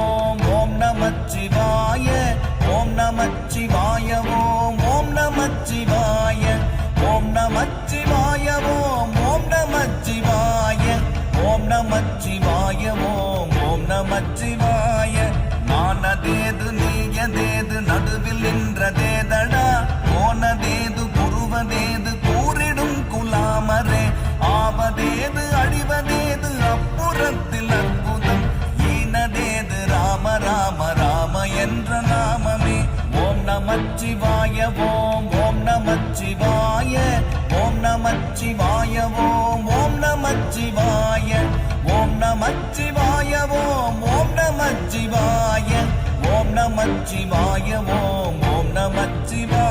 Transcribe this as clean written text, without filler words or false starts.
ஓம் ஓம் நமச்சிவாய ஓம் நமச்சிவாய ஓம் ஓம் நமச்சிவாய ஓம் நமச்சிவாய ஓம் ஓம் நமச்சிவாய ஓம் நமச்சிவாய ஓம் ஓம் நமச்சிவாய நானதேது நீயதேது நடுவில் நின்றதேதடா போனதேது புருவதேது கூறிடும் குலாமரே ஆவதேது அழிவதேது அப்புறத்தில் அற்புதம் ஈனதேது ராம ராம ராம என்ற நாமமே ஓம் நமச்சிவாய ஓம் ஓம் நமச்சிவாய ஓம் நமச்சிவாய ஓம் ஓம் நமச்சிவாய ஓம் நமச்சிவாய ஓம் ஓம் நமச்சிவாய ஓம் நமச்சிவாய ஓம் ஓம் நமச்சிவாய